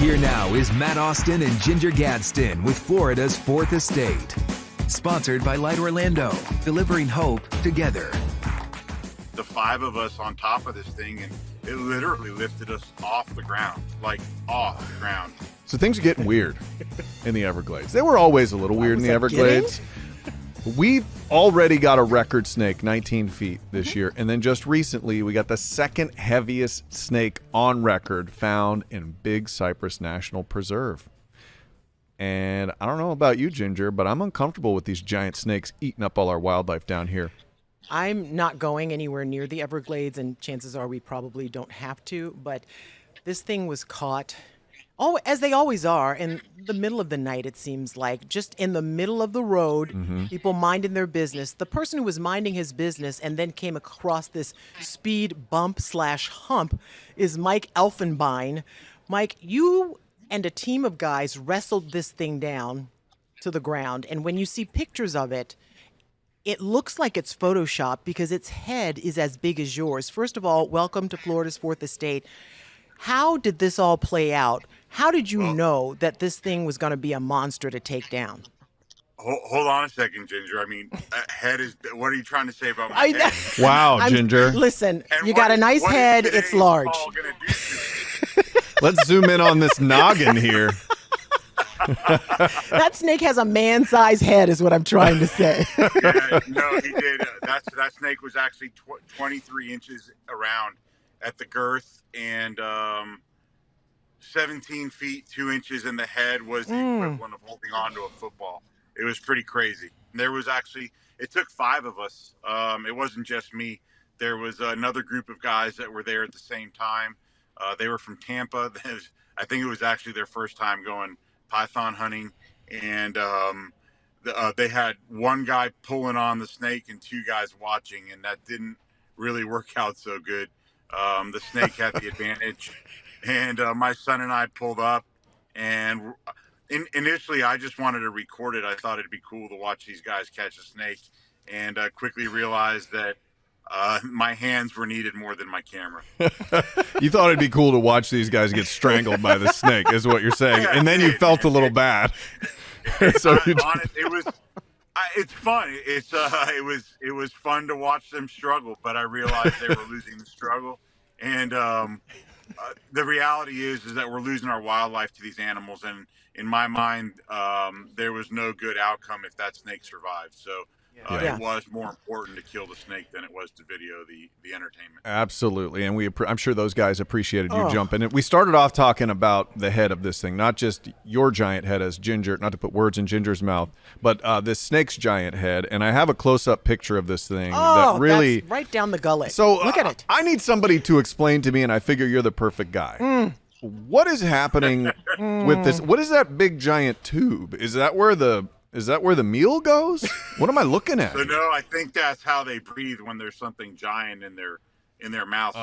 Here now is Matt Austin and Ginger Gadsden with Florida's Fourth Estate. Sponsored by Light Orlando, delivering hope together. The five of us on top of this thing, and it literally lifted us off the ground, like off the ground. So things are getting weird in the Everglades. They were always a little weird in the Everglades. We've already got a record snake, 19 feet this year. And then just recently, we got the second heaviest snake on record found in Big Cypress National Preserve. And I don't know about you, Ginger, but I'm uncomfortable with these giant snakes eating up all our wildlife down here. I'm not going anywhere near the Everglades, and chances are we probably don't have to. But this thing was caught, as they always are, in the middle of the night, it seems like. Just in the middle of the road, people minding their business. The person who was minding his business and then came across this speed bump/hump is Mike Elfenbein. Mike, you and a team of guys wrestled this thing down to the ground. And when you see pictures of it, it looks like it's Photoshopped because its head is as big as yours. First of all, welcome to Florida's Fourth Estate. How did this all play out? How did you know that this thing was going to be a monster to take down? Hold on a second, Ginger. I mean, head is. What are you trying to say about my head? Wow, Ginger. Listen, And you got a nice head. It's large. Let's zoom in on this noggin here. That snake has a man-sized head is what I'm trying to say. Yeah, no, he did. That snake was actually 23 inches around at the girth, and 17 feet 2 inches in the head was the equivalent of holding on to a football. It was pretty crazy. There was actually, it took five of us. It wasn't just me. There was another group of guys that were there at the same time. They were from Tampa. I think it was actually their first time going python hunting, and they had one guy pulling on the snake and two guys watching, and that didn't really work out so good. The snake had the advantage, and my son and I pulled up, and initially I just wanted to record it. I thought it'd be cool to watch these guys catch a snake, and quickly realized that my hands were needed more than my camera. You thought it'd be cool to watch these guys get strangled by the snake, is what you're saying, Yeah, and then you felt a little bad. So It was. It's fun. It was fun to watch them struggle, but I realized they were losing the struggle, and the reality is that we're losing our wildlife to these animals, and in my mind, there was no good outcome if that snake survived. So. It was more important to kill the snake than it was to video the entertainment. Absolutely, and I'm sure those guys appreciated you jumping in. We started off talking about the head of this thing, not just your giant head as Ginger, not to put words in Ginger's mouth, but this snake's giant head. And I have a close-up picture of this thing that really that's right down the gullet. So look at it. I need somebody to explain to me, and I figure you're the perfect guy. What is happening with this? What is that big giant tube? Is that where the meal goes? What am I looking at? So no, I think that's how they breathe when there's something giant in their mouth.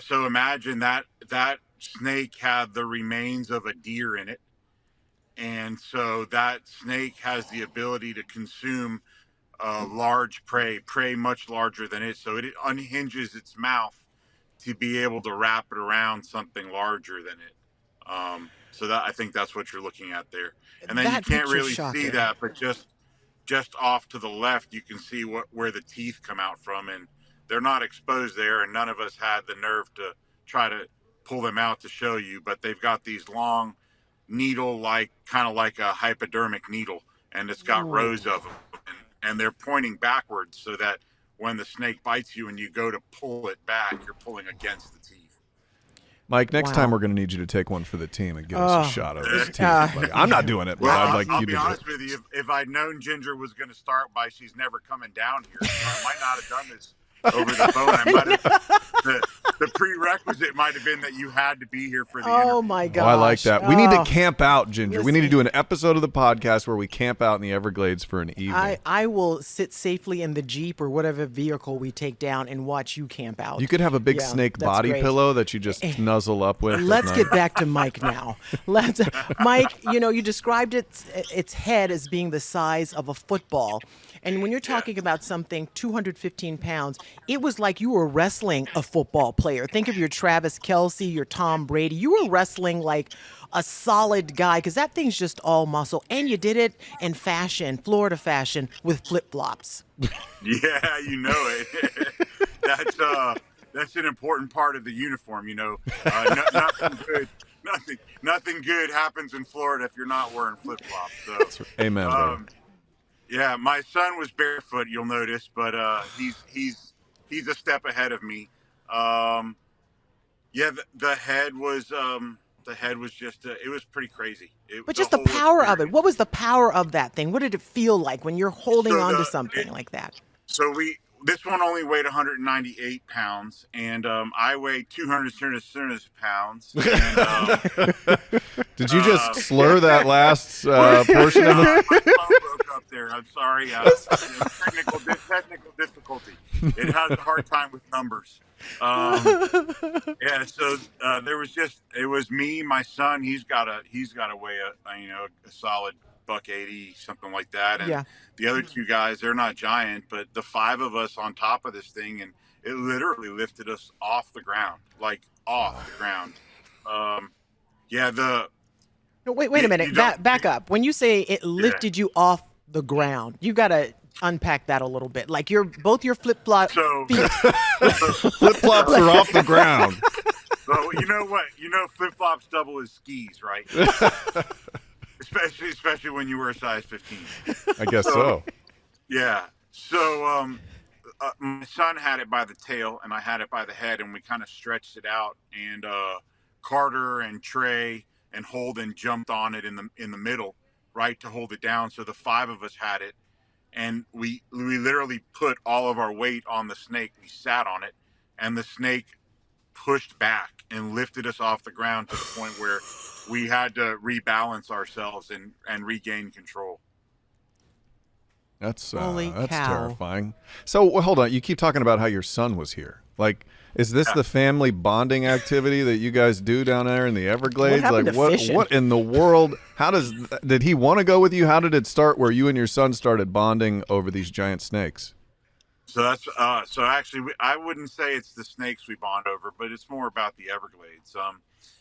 So imagine that snake had the remains of a deer in it, and so that snake has the ability to consume large prey much larger than it. So it unhinges its mouth to be able to wrap it around something larger than it. So that, I think that's what you're looking at there. And then you can't really see that, but just off to the left, you can see where the teeth come out from, and they're not exposed there, and none of us had the nerve to try to pull them out to show you, but they've got these long needle, kind of like a hypodermic needle, and it's got rows of them, and they're pointing backwards so that when the snake bites you and you go to pull it back, you're pulling against the teeth. Mike, next time we're going to need you to take one for the team and give us a shot of his teeth. I'm not doing it, but I'd like you to do it. I'll be honest with you. If I'd known Ginger was going to start by she's never coming down here, I might not have done this over the phone. I might have, the prerequisite might have been that you had to be here for the interview. Oh, my gosh. I like that. We need to camp out, Ginger. We need to do an episode of the podcast where we camp out in the Everglades for an evening. I will sit safely in the Jeep or whatever vehicle we take down and watch you camp out. You could have a big snake body pillow that you just nuzzle up with. Let's get back to Mike now. Mike, you described its head as being the size of a football. And when you're talking about something 215 pounds, it was like you were wrestling a football player. Think of your Travis Kelce, your Tom Brady. You were wrestling like a solid guy because that thing's just all muscle. And you did it in fashion, Florida fashion, with flip flops. Yeah, you know it. That's an important part of the uniform. Nothing good. Nothing good happens in Florida if you're not wearing flip flops. So, Amen, brother. yeah, my son was barefoot. You'll notice, but he's a step ahead of me. Yeah, the head was just it was pretty crazy. But just the power of it. What was the power of that thing? What did it feel like when you're holding on to something like that? So this one only weighed 198 pounds, and I weighed 200 pounds. And, did you just slur that last portion of it? My phone broke up there. I'm sorry. Technical difficulty. It has a hard time with numbers. Yeah. So it was me, my son. He's got to weigh a solid $180, something like that. And the other two guys, they're not giant, but the five of us on top of this thing, and it literally lifted us off the ground, like off the ground. No, wait a minute. Back up. When you say it lifted you off the ground, you got to unpack that a little bit. Like both your flip-flop feet. Flip-flops are off the ground. So you know what? Flip-flops double as skis, right? Especially when you were a size 15. I guess so. Yeah. So my son had it by the tail, and I had it by the head, and we kind of stretched it out. And Carter and Trey and Holden jumped on it in the middle, right, to hold it down. So the five of us had it, and we literally put all of our weight on the snake. We sat on it, and the snake pushed back and lifted us off the ground to the point where we had to rebalance ourselves and regain control. That's Holy cow. terrifying. So hold on, you keep talking about how your son was here. Like, is this the family bonding activity that you guys do down there in the Everglades? What in the world? Did he want to go with you? How did it start where you and your son started bonding over these giant snakes? So that's so actually I wouldn't say it's the snakes we bond over, but it's more about the Everglades.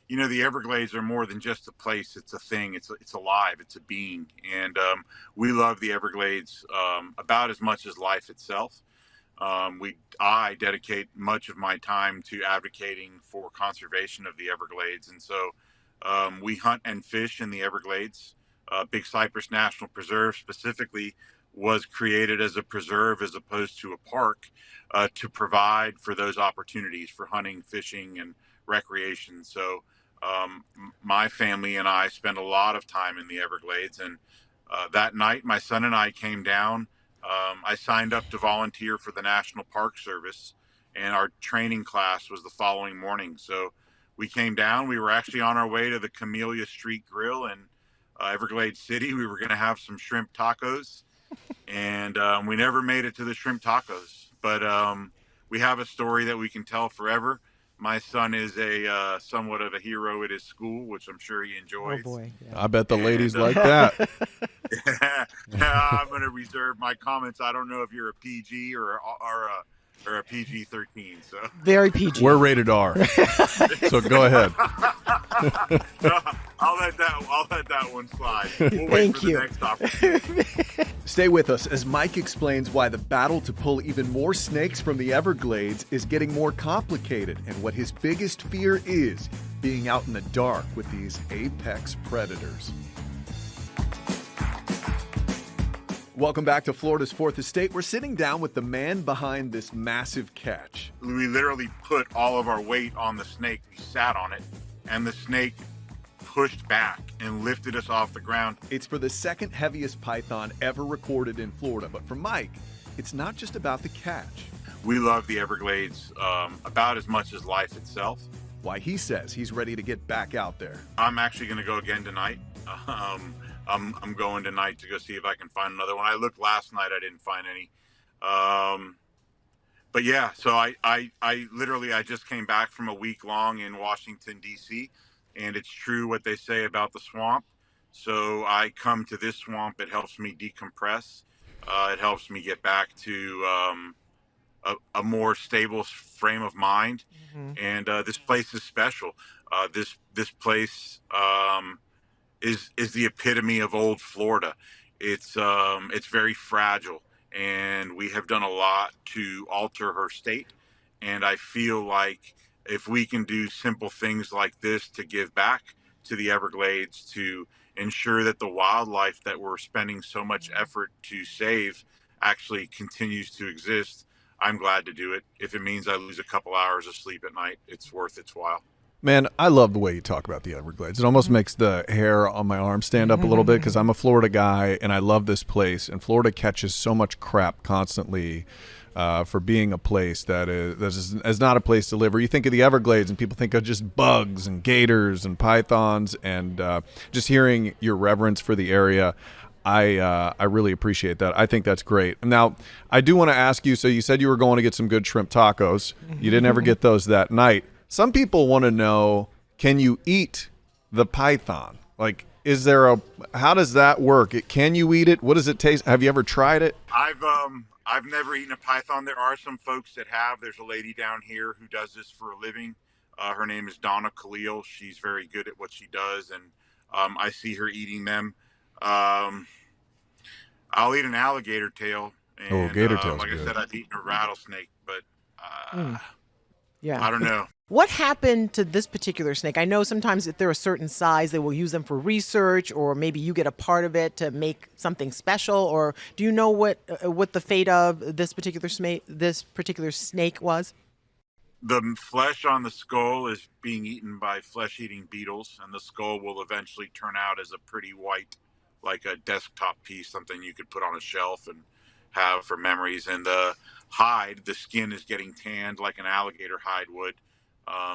The Everglades are more than just a place. It's a thing. It's alive. It's a being. And we love the Everglades about as much as life itself. I dedicate much of my time to advocating for conservation of the Everglades. And so we hunt and fish in the Everglades. Big Cypress National Preserve specifically was created as a preserve as opposed to a park to provide for those opportunities for hunting, fishing, and recreation. So my family and I spend a lot of time in the Everglades, and that night my son and I came down. I signed up to volunteer for the National Park Service, and our training class was the following morning. So we came down. We were actually on our way to the Camellia Street Grill in Everglades City. We were going to have some shrimp tacos, and we never made it to the shrimp tacos, but we have a story that we can tell forever. My son is a somewhat of a hero at his school, which I'm sure he enjoys. Oh boy! Yeah. I bet the ladies like that. I'm going to reserve my comments. I don't know if you're a PG or a PG-13. So Very PG. We're rated R. So go ahead. I'll let that one slide. We'll wait for the next opportunity. Stay with us as Mike explains why the battle to pull even more snakes from the Everglades is getting more complicated and what his biggest fear is, being out in the dark with these apex predators. Welcome back to Florida's Fourth Estate. We're sitting down with the man behind this massive catch. We literally put all of our weight on the snake. We sat on it, and the snake pushed back and lifted us off the ground. It's for the second heaviest python ever recorded in Florida. But for Mike, it's not just about the catch. We love the Everglades about as much as life itself. Why he says he's ready to get back out there. I'm actually going to go again tonight. I'm going tonight to go see if I can find another one. I looked last night, I didn't find any. But yeah, so I literally just came back from a week long in Washington, D.C., and it's true what they say about the swamp. So I come to this swamp. It helps me decompress. It helps me get back to a more stable frame of mind. Hmm. And this place is special. This place is the epitome of old Florida. It's very fragile, and we have done a lot to alter her state. And I feel like if we can do simple things like this to give back to the Everglades, to ensure that the wildlife that we're spending so much effort to save actually continues to exist, I'm glad to do it. If it means I lose a couple hours of sleep at night, it's worth its while. Man, I love the way you talk about the Everglades. It almost makes the hair on my arm stand up a little bit because I'm a Florida guy and I love this place. And Florida catches so much crap constantly for being a place that is not a place to live. Or you think of the Everglades and people think of just bugs and gators and pythons. And just hearing your reverence for the area, I really appreciate that. I think that's great. Now, I do want to ask you, so you said you were going to get some good shrimp tacos. You didn't ever get those that night. Some people want to know, can you eat the python? Like, how does that work? Can you eat it? What does it taste? Have you ever tried it? I've never eaten a python. There are some folks that have. There's a lady down here who does this for a living. Her name is Donna Khalil. She's very good at what she does, and I see her eating them. I'll eat an alligator tail. And, gator tail's like good. I said, I've eaten a rattlesnake, but Yeah. I don't know. What happened to this particular snake? I know sometimes if they're a certain size, they will use them for research, or maybe you get a part of it to make something special. Or do you know what the fate of this particular snake was? The flesh on the skull is being eaten by flesh-eating beetles, and the skull will eventually turn out as a pretty white, like a desktop piece, something you could put on a shelf and have for memories. And the hide, the skin is getting tanned like an alligator hide would.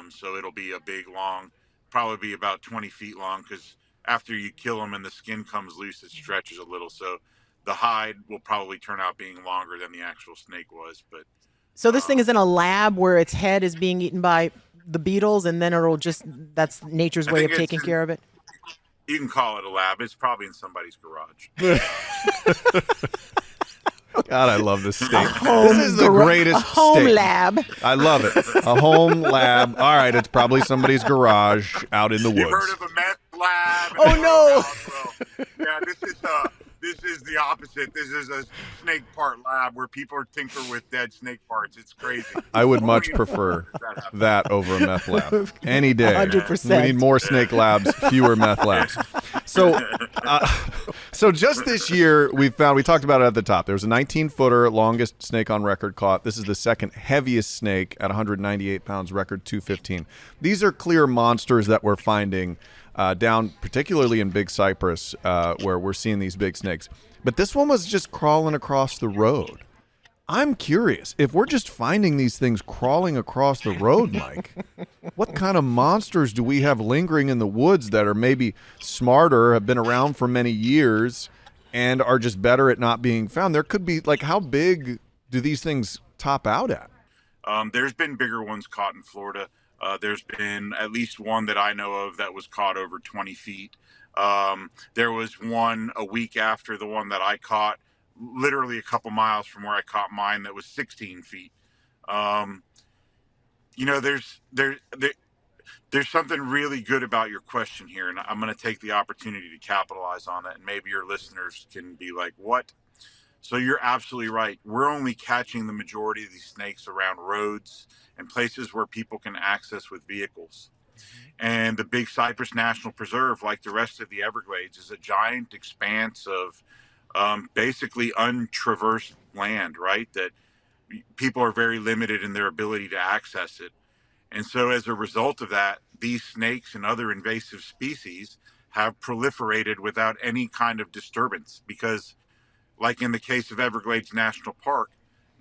So it'll be a big, long, probably be about 20 feet long, because after you kill them and the skin comes loose, it stretches a little. So the hide will probably turn out being longer than the actual snake was. But So this thing is in a lab where its head is being eaten by the beetles, and then that's nature's way of taking care of it. you can call it a lab. It's probably in somebody's garage. God, I love this state. This is the greatest a home state. lab. I love it. A home lab. All right, it's probably somebody's garage out in the woods. You've heard of a meth lab? Oh, no. Well, yeah, this is the opposite. This is a snake part lab where people tinker with dead snake parts. It's crazy. I would much prefer that over a meth lab any day. 100%. We need more snake labs, fewer meth labs. So just this year, we talked about it at the top. There was a 19-footer, longest snake on record caught. This is the second heaviest snake at 198 pounds, record 215. These are clear monsters that we're finding down, particularly in Big Cypress, where we're seeing these big snakes. But this one was just crawling across the road. I'm curious, if we're just finding these things crawling across the road, Mike, what kind of monsters do we have lingering in the woods that are maybe smarter, have been around for many years, and are just better at not being found? There could be, like, how big do these things top out at? There's been bigger ones caught in Florida. There's been at least one that I know of that was caught over 20 feet. There was one a week after the one that I caught, literally a couple miles from where I caught mine, that was 16 feet. There's something really good about your question here, and I'm going to take the opportunity to capitalize on it, and maybe your listeners can be like, what? So you're absolutely right. We're only catching the majority of these snakes around roads and places where people can access with vehicles. And the Big Cypress National Preserve, like the rest of the Everglades, is a giant expanse of basically untraversed land, right? That people are very limited in their ability to access it. And so as a result of that, these snakes and other invasive species have proliferated without any kind of disturbance, because like in the case of Everglades National Park,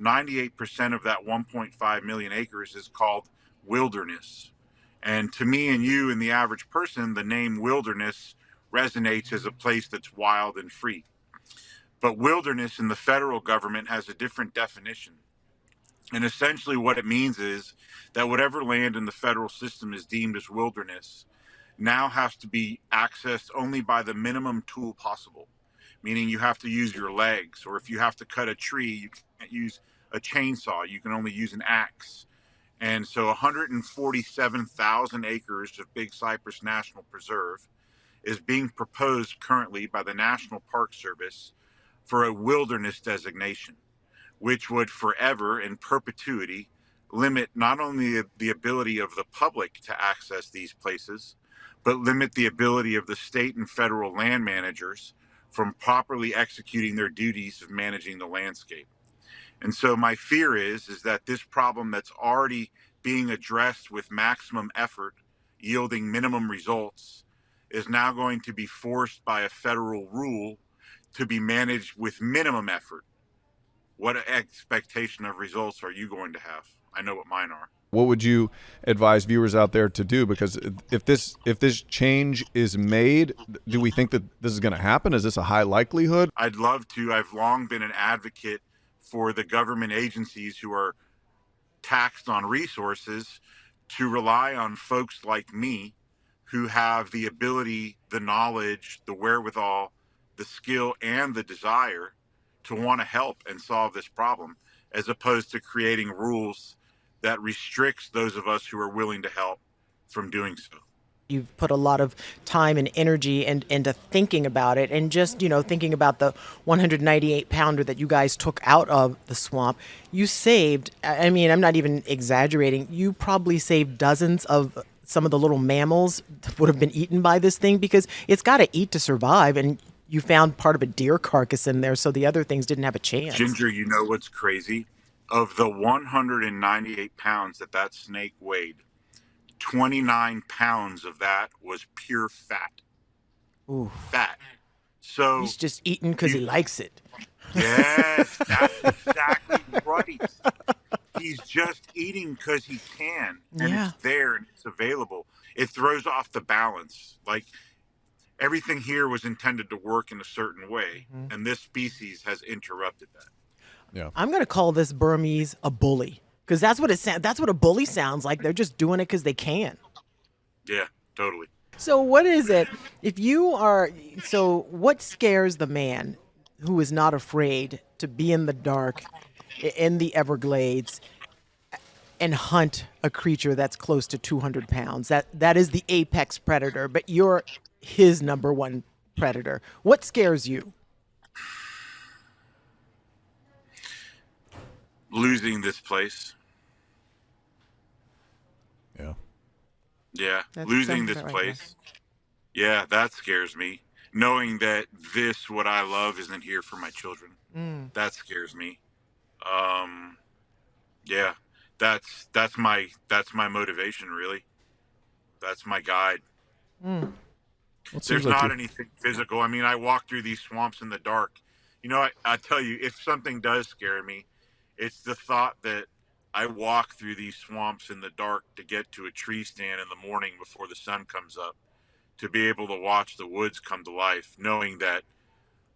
98% of that 1.5 million acres is called wilderness. And to me and you and the average person, the name wilderness resonates as a place that's wild and free. But wilderness in the federal government has a different definition. And essentially what it means is that whatever land in the federal system is deemed as wilderness now has to be accessed only by the minimum tool possible, meaning you have to use your legs, or if you have to cut a tree, you can't use a chainsaw. You can only use an axe. And so 147,000 acres of Big Cypress National Preserve is being proposed currently by the National Park Service for a wilderness designation, which would forever, in perpetuity, limit not only the ability of the public to access these places, but limit the ability of the state and federal land managers from properly executing their duties of managing the landscape. And so my fear is that this problem that's already being addressed with maximum effort, yielding minimum results, is now going to be forced by a federal rule to be managed with minimum effort. What expectation of results are you going to have? I know what mine are. What would you advise viewers out there to do? Because if this change is made, do we think that this is going to happen? Is this a high likelihood? I'd love to. I've long been an advocate for the government agencies who are taxed on resources to rely on folks like me who have the ability, the knowledge, the wherewithal, the skill, and the desire to want to help and solve this problem, as opposed to creating rules that restricts those of us who are willing to help from doing so. You've put a lot of time and energy into thinking about it, and just, thinking about the 198 pounder that you guys took out of the swamp. You saved, I mean, I'm not even exaggerating, you probably saved dozens of some of the little mammals that would have been eaten by this thing, because it's got to eat to survive, and you found part of a deer carcass in there, so the other things didn't have a chance. Ginger, you know what's crazy? Of the 198 pounds that snake weighed, 29 pounds of that was pure fat. Ooh. Fat. So he's just eating because he likes it. Yes, that's exactly right. He's just eating because he can, and it's there and it's available. It throws off the balance. Like, everything here was intended to work in a certain way, and this species has interrupted that. Yeah. I'm going to call this Burmese a bully, because that's what that's what a bully sounds like. They're just doing it because they can. Yeah, totally. So what is it what scares the man who is not afraid to be in the dark in the Everglades and hunt a creature that's close to 200 pounds? That is the apex predator, but you're his number one predator. What scares you? Losing this place. Yeah. Yeah, losing this place. Yeah, that scares me. Knowing that what I love, isn't here for my children. That scares me. Yeah, that's my motivation, really. That's my guide. There's not anything physical. I mean, I walk through these swamps in the dark. I tell you, if something does scare me, it's the thought that I walk through these swamps in the dark to get to a tree stand in the morning before the sun comes up, to be able to watch the woods come to life, knowing that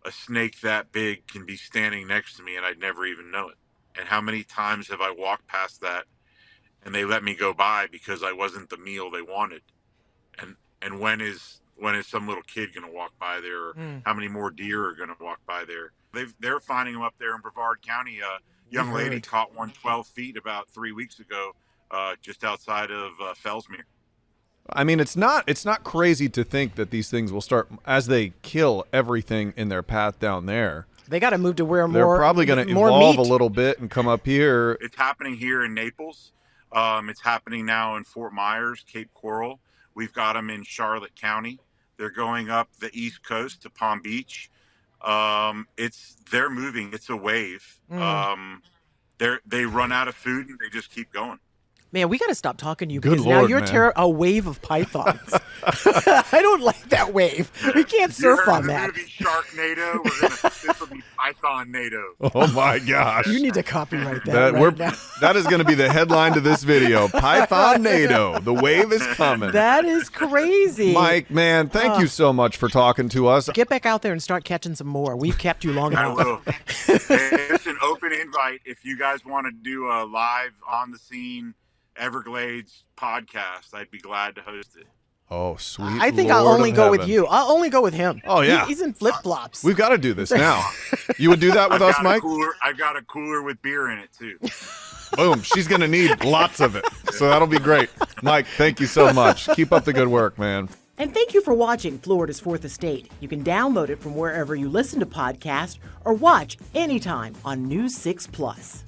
a snake that big can be standing next to me and I'd never even know it. And how many times have I walked past that and they let me go by because I wasn't the meal they wanted? And when is some little kid going to walk by there? Or how many more deer are going to walk by there? They're finding them up there in Brevard County. Young lady caught one 12 feet about 3 weeks ago, just outside of Fellsmere. I mean, it's not crazy to think that these things will start, as they kill everything in their path down there. They got to move to where they're probably going to evolve a little bit and come up here. It's happening here in Naples. It's happening now in Fort Myers, Cape Coral. We've got them in Charlotte County. They're going up the East Coast to Palm Beach. They're moving. It's a wave. They run out of food and they just keep going. Man, we got to stop talking to you, Good because Lord, now you're a wave of pythons. I don't like that wave. We can't surf on that. Movie Sharknado. This will be Python-nado. Oh my gosh! You need to copyright that now. That is going to be the headline to this video. Python-nado. The wave is coming. That is crazy. Mike, man, thank you so much for talking to us. Get back out there and start catching some more. We've kept you long enough. I will. It's an open invite if you guys want to do a live on the scene Everglades podcast. I'd be glad to host it. Oh, sweet. I think Lord I'll only of go with heaven. you. I'll only go with him. Oh, yeah. He's in flip flops. We've got to do this now. You would do that with us, Mike? I've got a cooler with beer in it, too. Boom. She's going to need lots of it. So that'll be great. Mike, thank you so much. Keep up the good work, man. And thank you for watching Florida's Fourth Estate. You can download it from wherever you listen to podcasts or watch anytime on News 6 Plus.